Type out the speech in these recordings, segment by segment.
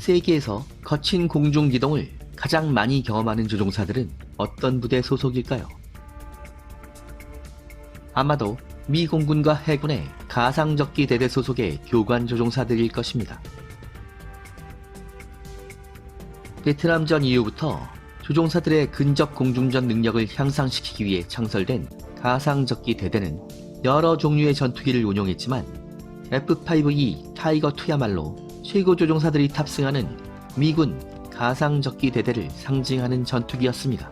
세계에서 거친 공중 기동을 가장 많이 경험하는 조종사들은 어떤 부대 소속일까요? 아마도 미 공군과 해군의 가상적기 대대 소속의 교관 조종사들일 것입니다. 베트남전 이후부터 조종사들의 근접 공중전 능력을 향상시키기 위해 창설된 가상적기 대대는 여러 종류의 전투기를 운용했지만 F-5E 타이거2야말로 최고 조종사들이 탑승하는 미군 가상적기 대대를 상징하는 전투기였습니다.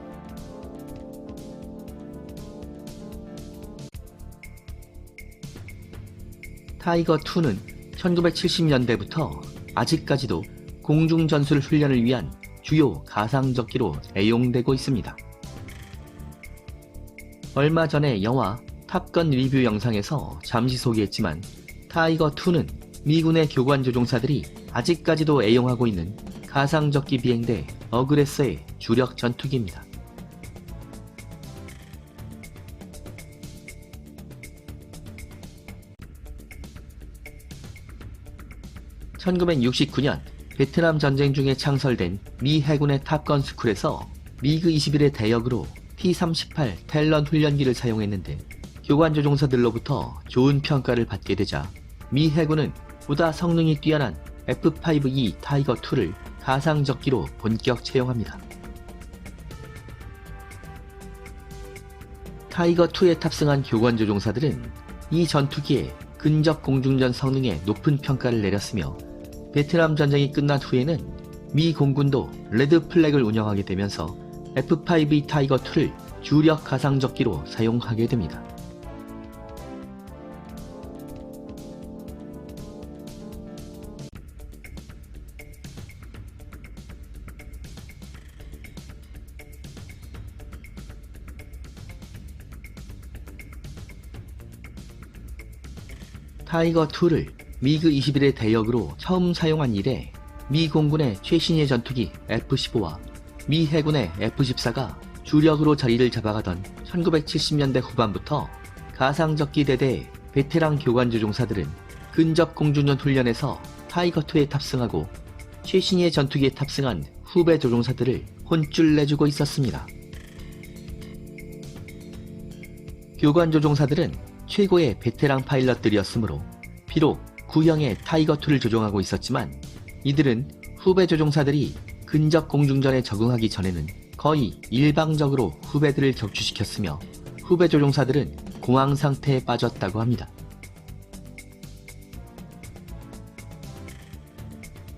타이거2는 1970년대부터 아직까지도 공중전술 훈련을 위한 주요 가상적기로 애용되고 있습니다. 얼마 전에 영화 탑건 리뷰 영상에서 잠시 소개했지만 타이거2는 미군의 교관 조종사들이 아직까지도 애용하고 있는 가상적기 비행대 어그레서의 주력 전투기입니다. (1969년) 베트남 전쟁 중에 창설된 미 해군의 탑건 스쿨에서 미그 21의 대역으로 T-38 텔런 훈련기를 사용했는데 교관 조종사들로부터 좋은 평가를 받게 되자 미 해군은 보다 성능이 뛰어난 F-5E 타이거2를 가상적기로 본격 채용합니다. 타이거2에 탑승한 교관 조종사들은 이 전투기의 근접 공중전 성능에 높은 평가를 내렸으며 베트남 전쟁이 끝난 후에는 미 공군도 레드 플래그를 운영하게 되면서 F-5E 타이거2를 주력 가상적기로 사용하게 됩니다. 타이거2를 미그 21의 대역으로 처음 사용한 이래 미 공군의 최신의 전투기 F-15와 미 해군의 F-14가 주력으로 자리를 잡아가던 1970년대 후반부터 가상적기 대대의 베테랑 교관 조종사들은 근접 공중전 훈련에서 타이거2에 탑승하고 최신의 전투기에 탑승한 후배 조종사들을 혼쭐 내주고 있었습니다. 교관 조종사들은 최고의 베테랑 파일럿들이었으므로 비록 구형의 타이거2를 조종하고 있었지만 이들은 후배 조종사들이 근접 공중전에 적응하기 전에는 거의 일방적으로 후배들을 격추시켰으며 후배 조종사들은 공황 상태에 빠졌다고 합니다.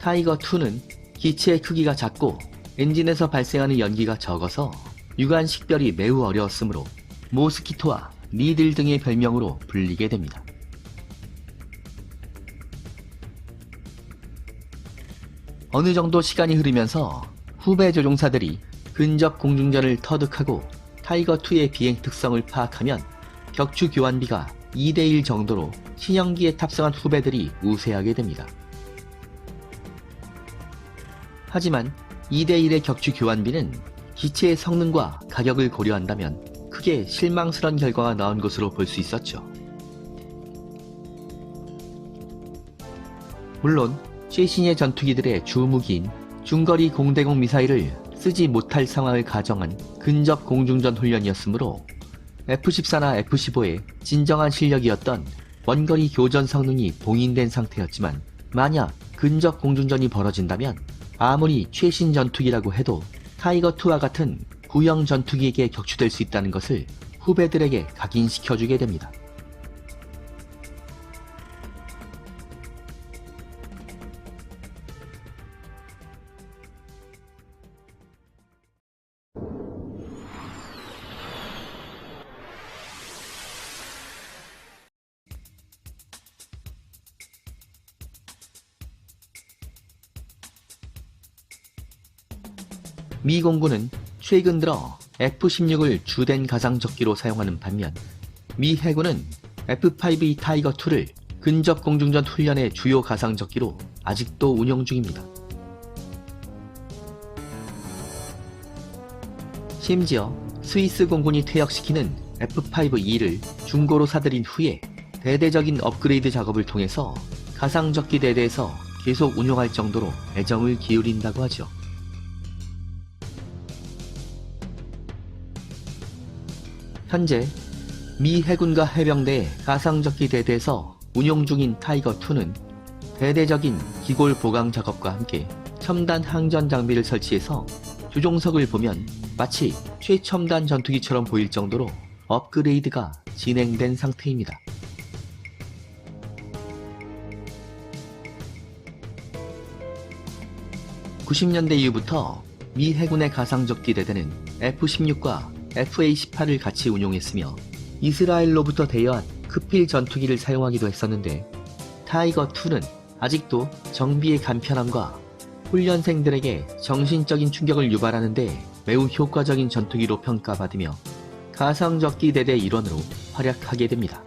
타이거2는 기체의 크기가 작고 엔진에서 발생하는 연기가 적어서 유관 식별이 매우 어려웠으므로 모스키토와 니들 등의 별명으로 불리게 됩니다. 어느 정도 시간이 흐르면서 후배 조종사들이 근접 공중전을 터득하고 타이거2의 비행 특성을 파악하면 격추 교환비가 2대1 정도로 신형기에 탑승한 후배들이 우세하게 됩니다. 하지만 2대1의 격추 교환비는 기체의 성능과 가격을 고려한다면 크게 실망스러운 결과가 나온 것으로 볼 수 있었죠. 물론 최신의 전투기들의 주무기인 중거리 공대공 미사일을 쓰지 못할 상황을 가정한 근접 공중전 훈련이었으므로 F-14나 F-15의 진정한 실력이었던 원거리 교전 성능이 봉인된 상태였지만 만약 근접 공중전이 벌어진다면 아무리 최신 전투기라고 해도 타이거2와 같은 구형 전투기에게 격추될 수 있다는 것을 후배들에게 각인시켜주게 됩니다. 미 공군은 최근 들어 F-16을 주된 가상적기로 사용하는 반면 미 해군은 F-5E 타이거2를 근접 공중전 훈련의 주요 가상적기로 아직도 운용 중입니다. 심지어 스위스 공군이 퇴역시키는 F-5E를 중고로 사들인 후에 대대적인 업그레이드 작업을 통해서 가상적기 대대에서 계속 운용할 정도로 애정을 기울인다고 하죠. 현재 미 해군과 해병대의 가상적기 대대에서 운용 중인 타이거2는 대대적인 기골 보강 작업과 함께 첨단 항전 장비를 설치해서 조종석을 보면 마치 최첨단 전투기처럼 보일 정도로 업그레이드가 진행된 상태입니다. (90년대) 이후부터 미 해군의 가상적기 대대는 F-16과 FA-18을 같이 운용했으며 이스라엘로부터 대여한 크필 전투기를 사용하기도 했었는데, 타이거2는 아직도 정비의 간편함과 훈련생들에게 정신적인 충격을 유발하는데 매우 효과적인 전투기로 평가받으며 가상적기 대대 일원으로 활약하게 됩니다.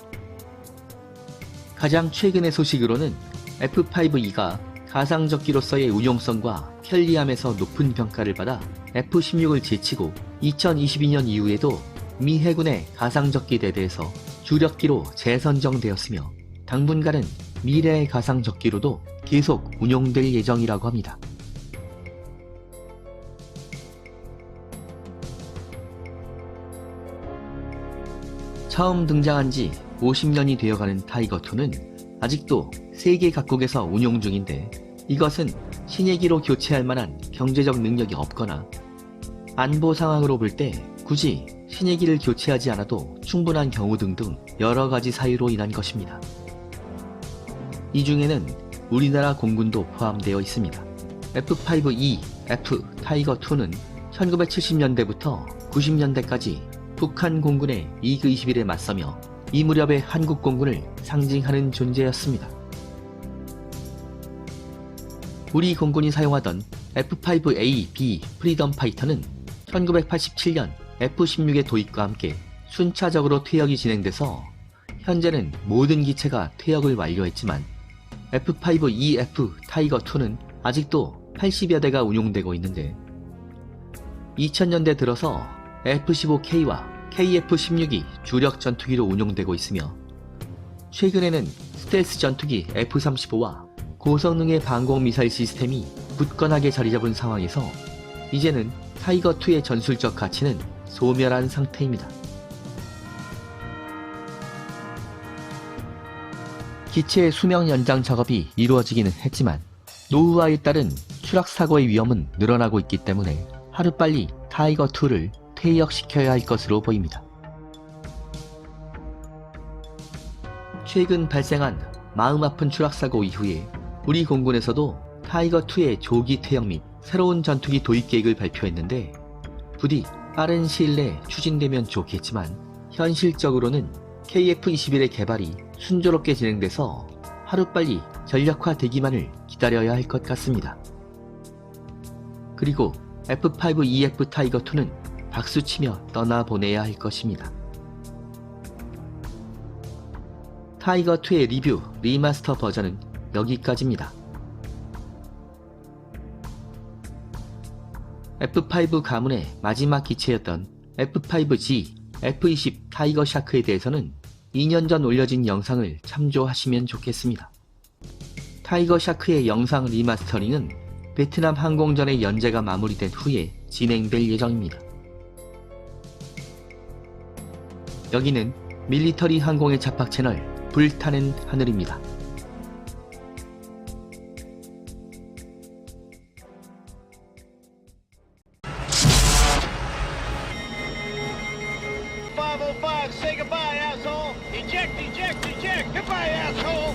가장 최근의 소식으로는 F-5E가 가상적기로서의 운용성과 편리함에서 높은 평가를 받아 F-16을 제치고 2022년 이후에도 미 해군의 가상적기 대대에서 주력기로 재선정되었으며 당분간은 미래의 가상적기로도 계속 운용될 예정이라고 합니다. 처음 등장한 지 50년이 되어가는 타이거2는 아직도 세계 각국에서 운용 중인데, 이것은 신예기로 교체할 만한 경제적 능력이 없거나 안보 상황으로 볼 때 굳이 신예기를 교체하지 않아도 충분한 경우 등등 여러가지 사유로 인한 것입니다. 이 중에는 우리나라 공군도 포함되어 있습니다. F-5E, F 타이거2는 1970년대부터 90년대까지 북한 공군의 이그-21에 맞서며 이 무렵의 한국 공군을 상징하는 존재였습니다. 우리 공군이 사용하던 F-5A-B 프리덤 파이터는 1987년 F-16의 도입과 함께 순차적으로 퇴역이 진행돼서 현재는 모든 기체가 퇴역을 완료했지만, F-5EF 타이거2는 아직도 80여 대가 운용되고 있는데, 2000년대 들어서 F-15K와 KF-16이 주력 전투기로 운용되고 있으며, 최근에는 스텔스 전투기 F-35와 고성능의 방공 미사일 시스템이 굳건하게 자리잡은 상황에서 이제는 타이거2의 전술적 가치는 소멸한 상태입니다. 기체의 수명 연장 작업이 이루어지기는 했지만 노후화에 따른 추락사고의 위험은 늘어나고 있기 때문에 하루빨리 타이거2를 퇴역시켜야 할 것으로 보입니다. 최근 발생한 마음 아픈 추락사고 이후에 우리 공군에서도 타이거2의 조기 퇴역 및 새로운 전투기 도입 계획을 발표했는데, 부디 빠른 시일 내에 추진되면 좋겠지만 현실적으로는 KF-21의 개발이 순조롭게 진행돼서 하루빨리 전력화되기만을 기다려야 할 것 같습니다. 그리고 F-5EF 타이거2는 박수치며 떠나보내야 할 것입니다. 타이거2의 리뷰 리마스터 버전은 여기까지입니다. F5 가문의 마지막 기체였던 F5G, F-20 타이거 샤크에 대해서는 2년 전 올려진 영상을 참조하시면 좋겠습니다. 타이거 샤크의 영상 리마스터링은 베트남 항공전의 연재가 마무리된 후에 진행될 예정입니다. 여기는 밀리터리 항공의 잡학 채널 불타는 하늘입니다. Say goodbye, asshole! Eject, eject, eject! Goodbye, asshole!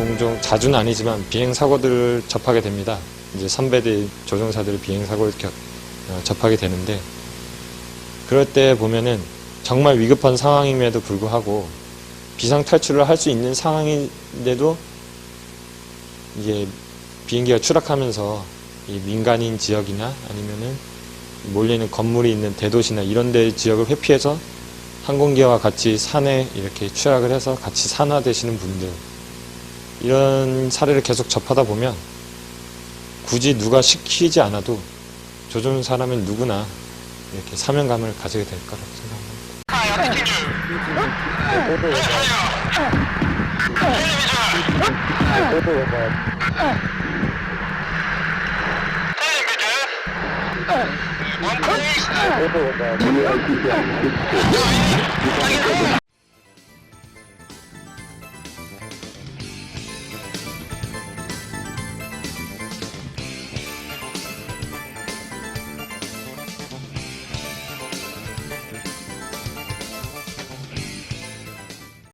종종 자주는 아니지만 비행 사고들을 접하게 됩니다. 이제 선배들 조종사들 비행 사고를 접하게 되는데 그럴 때 보면은 정말 위급한 상황임에도 불구하고 비상 탈출을 할 수 있는 상황인데도 이게 비행기가 추락하면서 이 민간인 지역이나 아니면은 몰리는 건물이 있는 대도시나 이런 데 지역을 회피해서 항공기와 같이 산에 이렇게 추락을 해서 같이 산화되시는 분들, 이런 사례를 계속 접하다 보면 굳이 누가 시키지 않아도 조종사라면 누구나 이렇게 사명감을 가지게 될 거라고 생각합니다.